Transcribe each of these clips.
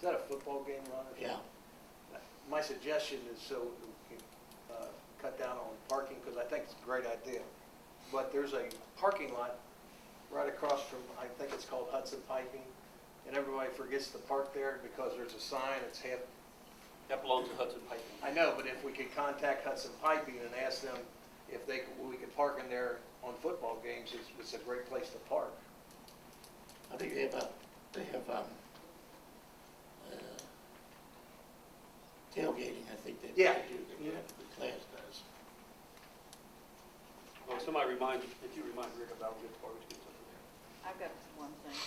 that a football game, Ron? Yeah. My suggestion is so we can cut down on parking, because I think it's a great idea. But there's a parking lot right across from, I think it's called Hudson Piping, and everybody forgets to park there because there's a sign, it's half. That belongs to Hudson Piping. I know, but if we could contact Hudson Piping and ask them if we could park in there on football games, it's a great place to park. I think they have tailgating, I think they Yeah. do, the class does. Well, somebody if you remind Rick about it, before we get something there. I've got one thing.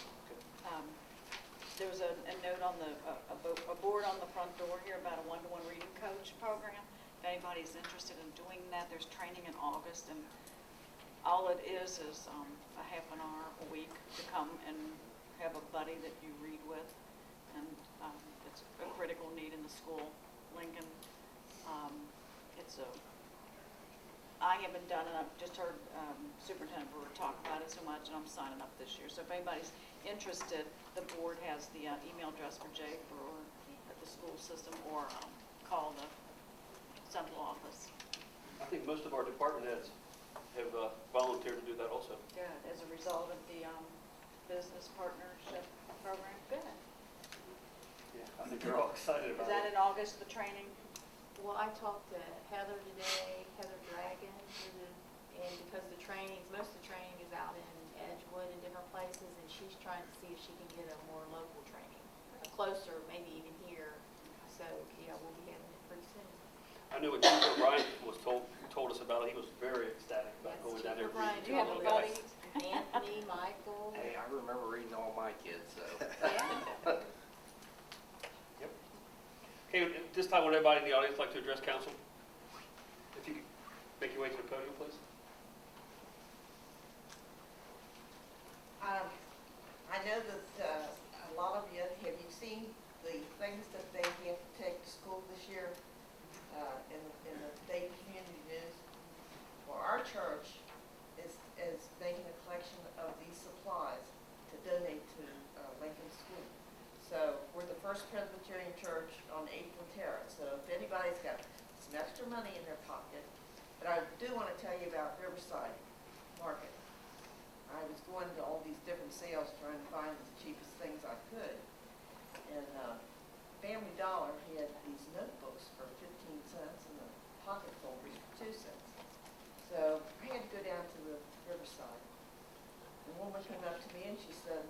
There was a note on a board on the front door here about a one-to-one reading coach program. If anybody's interested in doing that, there's training in August, and all it is a half an hour a week to come and have a buddy that you read with, and it's a critical need in the school. Lincoln, I haven't done it, I've just heard Superintendent Brewer talk about it so much, and I'm signing up this year. So if anybody's interested, the board has the email address for Jay Brewer at the school system, or call the central office. I think most of our department heads have volunteered to do that also. Good, as a result of the business partnership program. Good. Yeah, I think they're all excited Is about that it. in August, the training? Well, I talked to Heather today, Heather Dragon, and because most of the training is out in Edgewood and different places, and she's trying to see if she can get a more local training, closer, maybe even here. So, yeah, we'll be having it pretty soon. I know what Chief O'Brien told us about it. He was very ecstatic about Yes, going Chief down there. O'Brien, Do you have reading any to all the guys. buddies? Anthony, Michael. Hey, I remember reading all my kids, so. Yeah. Yep. Okay, at this time, would everybody in the audience like to address council? If you could make your way to the podium, please. I know that a lot of you, have you seen the things that they have to take to school this year in the state community news? Well, our church is making a collection of these supplies to donate to Lincoln School. So we're the first Presbyterian church on 8th and Terrace. So if anybody's got some extra money in their pocket, but I do want to tell you about Riverside Market. I was going to all these different sales trying to find the cheapest things I could. And Family Dollar had these notebooks for 15 cents and the pocket folders for 2 cents. So I had to go down to the Riverside. And a woman came up to me and she said,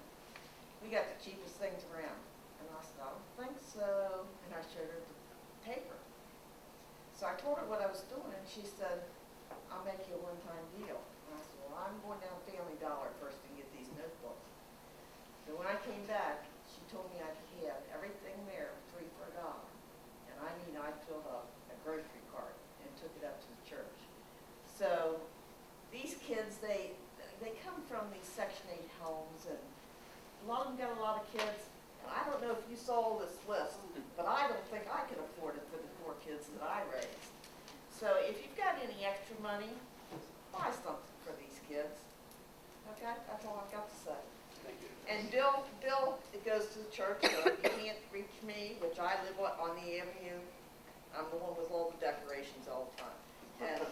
"We got the cheapest things around." And I said, "I don't think so." And I showed her the paper. So I told her what I was doing, and she said, "I'll make you a one-time deal." And I said, "Well, I'm going down Family Dollar first to get these notebooks." So when I came back, she told me I could have everything there, 3 for $1. And I mean, I filled up a grocery cart and took it up to the church. So these kids, they come from these Section 8 homes, and a lot of them got a lot of kids. And I don't know if you saw this list, but I don't think I could afford it for the 4 kids that I raised. So if you've got any extra money, buy something for these kids. Okay, that's all I've got to say. Thank you. And Bill, it goes to the church, so if you can't reach me, which I live on the avenue, I'm the one with all the decorations all the time. And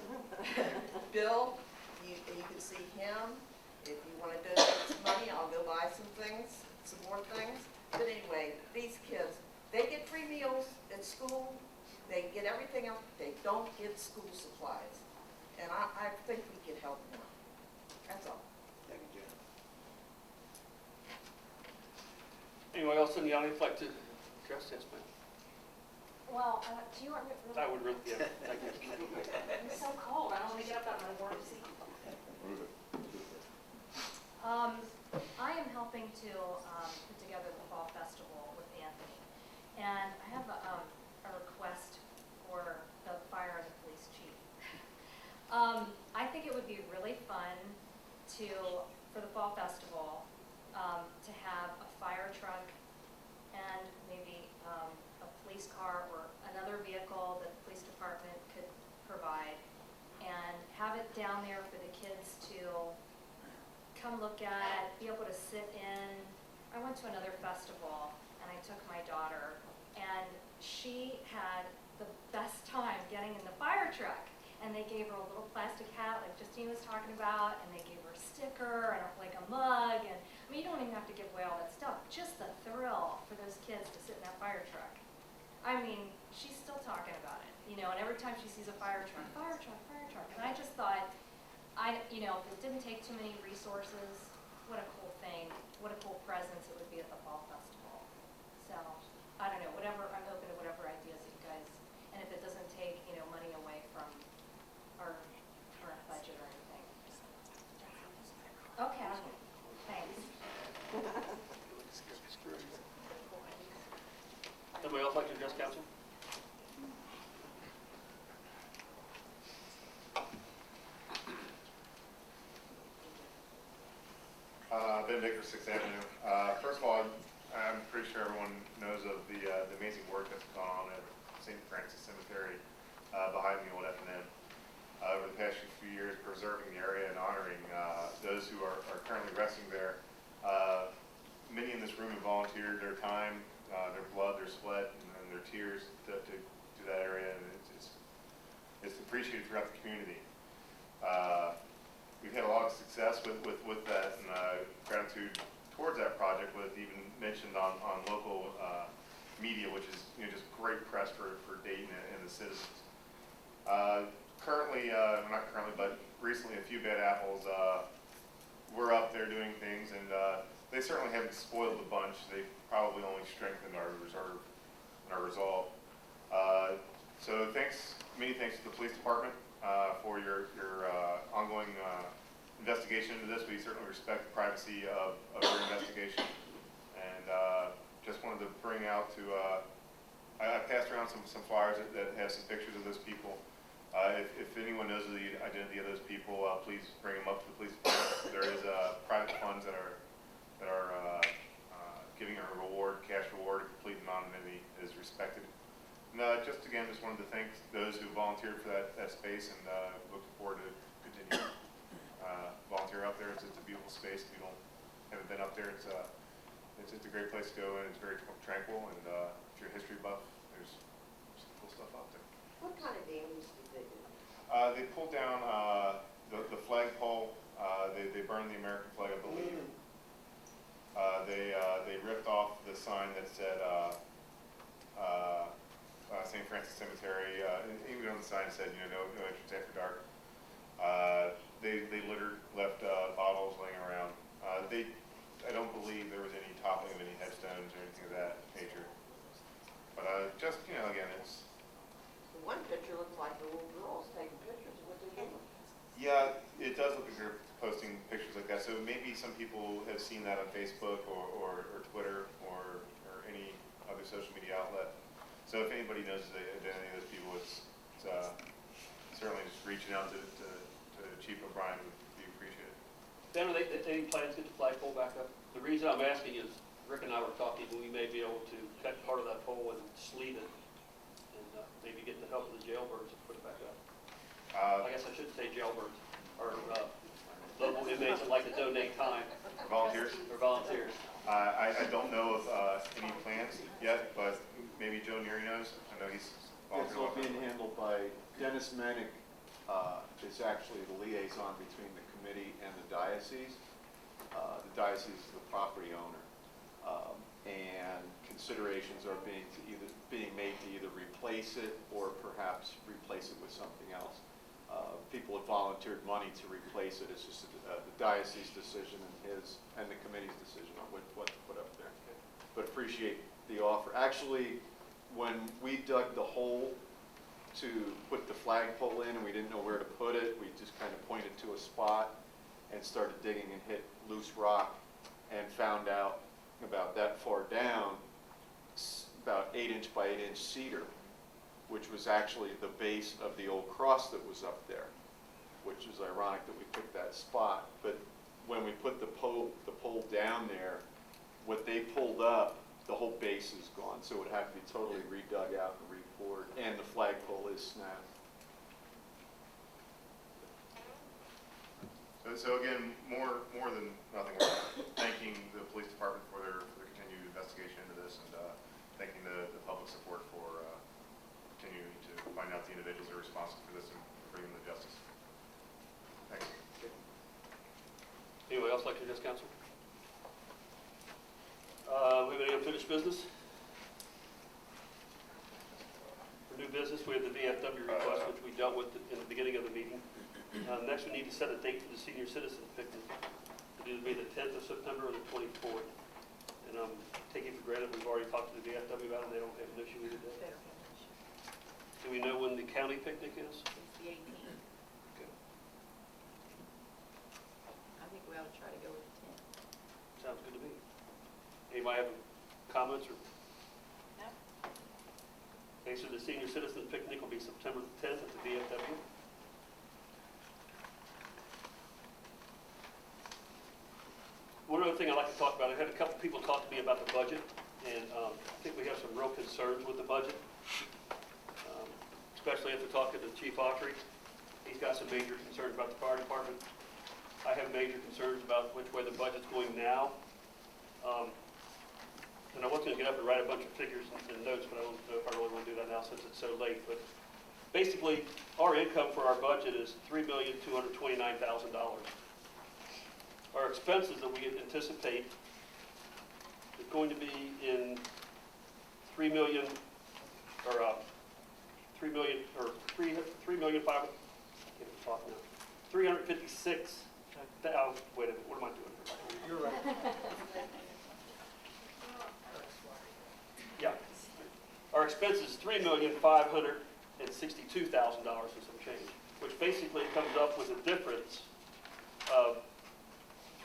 Bill, you can see him. If you want to donate some money, I'll go buy some more things. But anyway, these kids, they get free meals at school. They get everything else. They don't get school supplies. And I think we could help them out. That's all. Thank you, Jen. Anyone else in the audience like to address this, ma'am? Well, do you want me I would really, yeah, thank you. It's so cold. I don't want to get up out of my warm seat. I am helping to put together the fall festival with Anthony, and I have a request for the fire and the police chief. I think it would be really fun for the fall festival to have a fire truck and maybe a police car or another vehicle that the police department could provide, and have it down there for the kids to come look at, be able to sit in. I went to another festival, and I took my daughter, and she had the best time getting in the fire truck. And they gave her a little plastic hat like Justine was talking about, and they gave her a sticker and like a mug, and I mean, you don't even have to give away all that stuff. Just the thrill for those kids to sit in that fire truck. I mean, she's still talking about it, you know, and every time she sees a fire truck, fire truck, fire truck. And I just thought, you know, if it didn't take too many resources, what a cool thing, what a cool presence it would be at the fall festival. So, I don't know, whatever, I'm open to whatever ideas that you guys, and if it doesn't take, you know, money away from our current budget or anything. Okay, thanks. Anybody else like to address council? Ben Vicker, 6th Avenue. First of all, I'm pretty sure everyone knows of the amazing work that's gone on at St. Francis Cemetery behind the old F&M. Over the past few years, preserving the area and honoring those who are currently resting there. Many in this room have volunteered their time, their blood, their sweat, and their tears to that area, and it's appreciated throughout the community. We've had a lot of success with that, and gratitude towards that project was even mentioned on local media, which is, you know, just great press for Dayton and the citizens. Currently, not currently, but recently, a few bad apples were up there doing things, and they certainly haven't spoiled the bunch. They've probably only strengthened our reserve and our resolve. So many thanks to the police department for your ongoing investigation into this. We certainly respect the privacy of your investigation, and just wanted to bring out to, I passed around some flyers that have some pictures of those people. If anyone knows the identity of those people, please bring them up to the police department. There is private funds that are giving a reward, cash reward, complete anonymity is respected. And just wanted to thank those who volunteered for that space, and look forward to continue volunteer out there. It's a beautiful space. If you haven't been up there, it's just a great place to go, and it's very tranquil. And if you're a history buff, there's some cool stuff out there. What kind of damage did they do? They pulled down the flagpole. They burned the American flag, I believe. They ripped off the sign that said St. Francis Cemetery. And even on the sign said, you know, no entrance after dark. They left bottles laying around. I don't believe there was any toppling of any headstones or anything of that nature. But just, you know, again, it's. The one picture looks like the little girls taking pictures with the camera. Yeah, it does look like they're posting pictures like that. So maybe some people have seen that on Facebook or Twitter or any other social media outlet. So if anybody knows the identity of those people, it's certainly just reaching out to Chief O'Brien would be appreciated. Dan, are they any plans to get the flagpole back up? The reason I'm asking is Rick and I were talking, we may be able to cut part of that pole and sleeve it, and maybe get the help of the jailbirds to put it back up. I guess I should say jailbirds, or local inmates that like to donate time. Volunteers? Or volunteers. I don't know of any plans yet, but maybe Joe Neary knows. I know he's It's all being handled by Dennis Menick. Is actually the liaison between the committee and the diocese. The diocese is the property owner, and considerations are being made to either replace it or perhaps replace it with something else. People have volunteered money to replace it. It's just the diocese decision and the committee's decision on what to put up there. But appreciate the offer. Actually, when we dug the hole to put the flagpole in and we didn't know where to put it, we just kind of pointed to a spot and started digging and hit loose rock and found out about that far down, about 8-inch by 8-inch cedar, which was actually the base of the old cross that was up there, which is ironic that we picked that spot. But when we put the pole down there, what they pulled up, the whole base is gone, so it would have to be totally redug out and re-poured, and the flagpole is snapped. So again, more than nothing, we're thanking the police department for their continued investigation into this, and responsible for this and bring them to justice. Thanks. Anybody else like to address council? We have any unfinished business? For new business, we have the VFW request, which we dealt with in the beginning of the meeting. Next, we need to set a date for the senior citizen picnic. It'll either be the 10th of September or the 24th. And I'm taking for granted we've already talked to the VFW about it, they don't have an issue with it. They don't have an issue. Do we know when the county picnic is? It's the 18th. Okay. I think we ought to try to go with the 10th. Sounds good to me. Anybody have comments or? No? Okay, so the senior citizen picnic will be September the 10th at the VFW. One other thing I'd like to talk about, I had a couple people talk to me about the budget, and I think we have some real concerns with the budget, especially after talking to Chief Autry. He's got some major concerns about the fire department. I have major concerns about which way the budget's going now. And I was going to get up and write a bunch of figures and notes, but I don't know if I really want to do that now since it's so late. But basically, our income for our budget is $3,229,000. Our expenses that we anticipate is going to be in $3 million five. I can't talk now. 356,000. Wait a minute. What am I doing? You're right. Yeah. Our expense is $3,562,000 and some change, which basically comes up with a difference of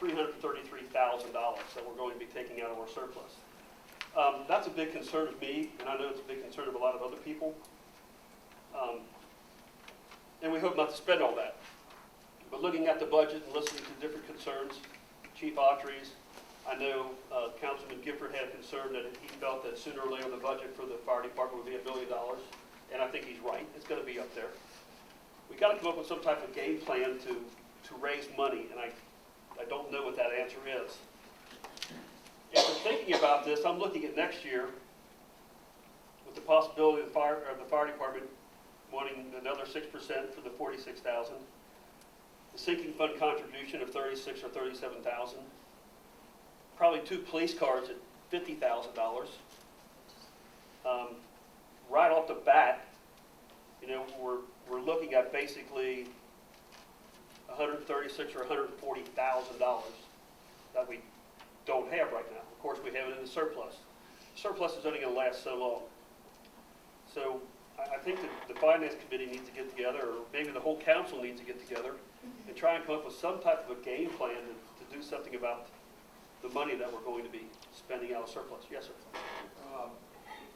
$333,000 that we're going to be taking out of our surplus. That's a big concern of me, and I know it's a big concern of a lot of other people. And we hope not to spend all that. But looking at the budget and listening to different concerns, Chief Autry's, I know Councilman Gifford had a concern that he felt that sooner or later the budget for the fire department would be $1 billion, and I think he's right. It's going to be up there. We got to come up with some type of game plan to raise money, and I don't know what that answer is. If we're thinking about this, I'm looking at next year with the possibility of the fire department wanting another 6% for the $46,000, the sinking fund contribution of $36,000 or $37,000, probably 2 police cars at $50,000. Right off the bat, we're looking at basically $136,000 or $140,000 that we don't have right now. Of course, we have it in the surplus. The surplus is only going to last so long. So I think that the finance committee needs to get together, or maybe the whole council needs to get together and try and come up with some type of a game plan to do something about the money that we're going to be spending out of surplus. Yes, sir.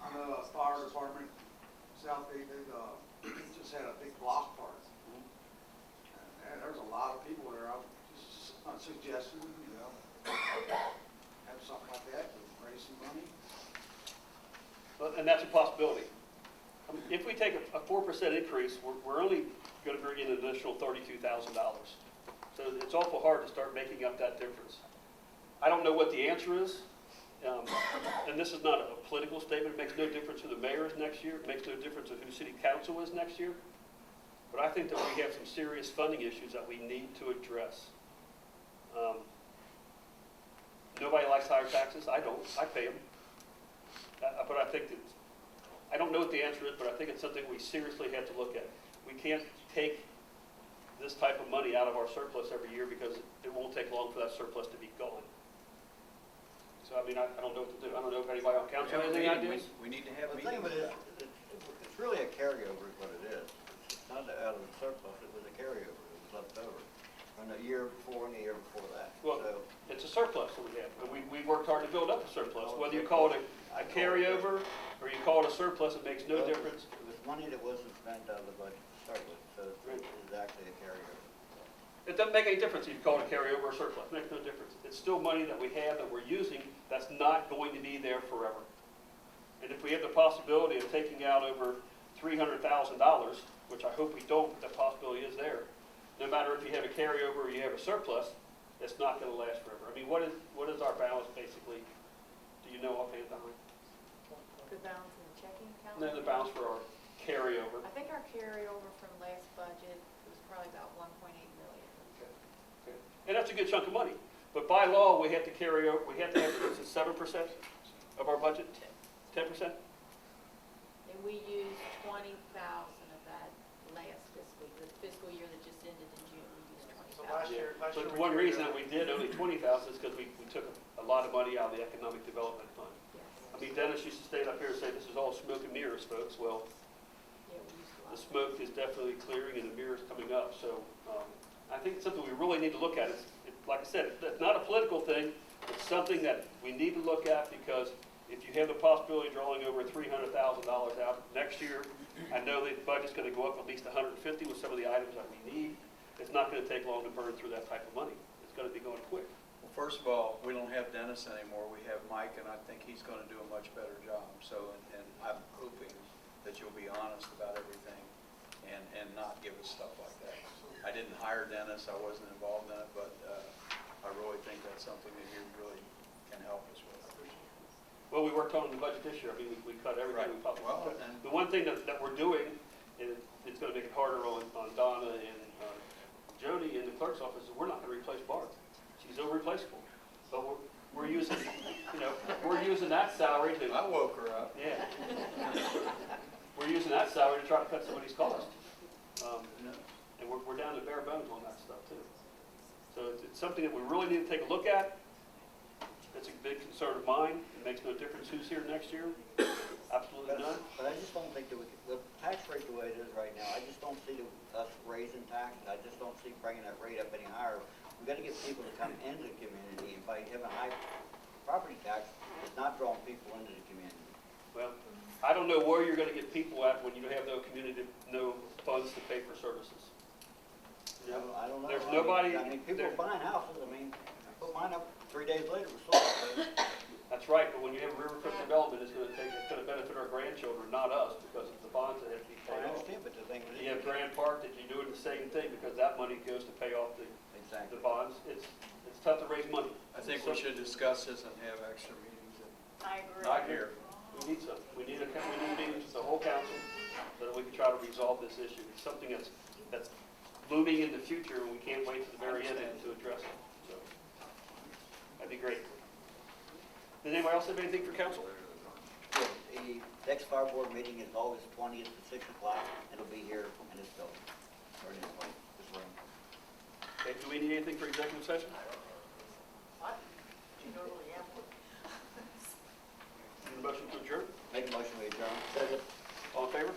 I know the fire department, Southgate, they just had a big block party. And there's a lot of people there. I'm just suggesting, have something like that to raise some money. Well, and that's a possibility. If we take a 4% increase, we're only going to bring in an additional $32,000. So it's awful hard to start making up that difference. I don't know what the answer is, and this is not a political statement. It makes no difference who the mayor is next year. It makes no difference who city council is next year. But I think that we have some serious funding issues that we need to address. Nobody likes higher taxes. I don't. I pay them. But I think that, I don't know what the answer is, but I think it's something we seriously have to look at. We can't take this type of money out of our surplus every year because it won't take long for that surplus to be gone. So, I mean, I don't know what to do. I don't know if anybody on council has any ideas. We need to have The a thing meeting. of it is, it's really a carryover is what it is. It's not out of the surplus, it was a carryover, it was left over from the year before and the year before that. Well, So, it's a surplus that we have, and we've worked hard to build up a surplus. Whether you call it a carryover or you call it a surplus, it makes no difference. it was money that wasn't spent out of the budget to start with, so it is actually a carryover. It doesn't make any difference if you call it a carryover or surplus. It makes no difference. It's still money that we have that we're using that's not going to be there forever. And if we have the possibility of taking out over $300,000, which I hope we don't, but the possibility is there, no matter if you have a carryover or you have a surplus, it's not going to last forever. I mean, what is our balance basically? Do you know offhand, Don? The balance in the checking account? And then the balance for our carryover. I think our carryover from last budget was probably about 1.8 million. Okay. And that's a good chunk of money. But by law, we have to carry over, we have to have, is it 7% of our budget? 10%? And we used 20,000 of that last the fiscal year that just ended in June, we used 20,000. But one reason that we did only 20,000 is because we took a lot of money out of the Economic Development Fund. Yes. I mean, Dennis used to stand up here and say, this is all smoke and mirrors, folks. Well, Yeah, we used a lot. the smoke is definitely clearing and the mirror's coming up. So I think it's something we really need to look at. Like I said, it's not a political thing. It's something that we need to look at because if you have the possibility of drawing over $300,000 out next year, I know the budget's going to go up at least 150 with some of the items that we need. It's not going to take long to burn through that type of money. It's going to be going quick. Well, first of all, we don't have Dennis anymore. We have Mike, and I think he's going to do a much better job. So, and I'm hoping that you'll be honest about everything and not give us stuff like that. I didn't hire Dennis. I wasn't involved in it, but I really think that's something that you really can help us with. Well, we worked on the budget this year. I mean, we cut everything we possibly Well, could. and- The one thing that we're doing, and it's going to make it harder on Donna and Jody in the clerk's office, is we're not going to replace Barb. She's irreplaceable. But we're using, we're using that salary to, I woke her up. yeah. We're using that salary to try to cut some of these costs. And we're down to bare bones on that stuff too. So it's something that we really need to take a look at. It's a big concern of mine. It makes no difference who's here next year. Absolutely none. But I just don't think that the tax rate the way it is right now, I just don't see us raising taxes. I just don't see bringing that rate up any higher. We've got to get people to come into the community, and by having a high property tax, it's not drawing people into the community. Well, I don't know where you're going to get people at when you have no community, no funds to pay for services. You know, I don't know. There's nobody. I mean, people there- buying houses, I mean, I put mine up 3 days later, it was sold. That's right, but when you have a riverfront development, it's going to benefit our grandchildren, not us, because of the bonds that have to be I paid off. understand, but the thing is. You have Grand Park that you're doing the same thing because that money goes to pay off the Exactly. bonds. It's tough to raise money. I think we should discuss this and have extra meetings. I agree. I agree. We need some. We need meetings with the whole council so that we can try to resolve this issue. It's something that's looming in the future, and we can't wait to the very end to address it. So that'd be great. Does anybody else have anything for council? The next fire board meeting is August 20th at 6 o'clock. It'll be here in this building, or in this room. Okay, do we need anything for executive session? What? Do you normally have one? Need a motion to adjourn? Make a motion we adjourn. All in favor?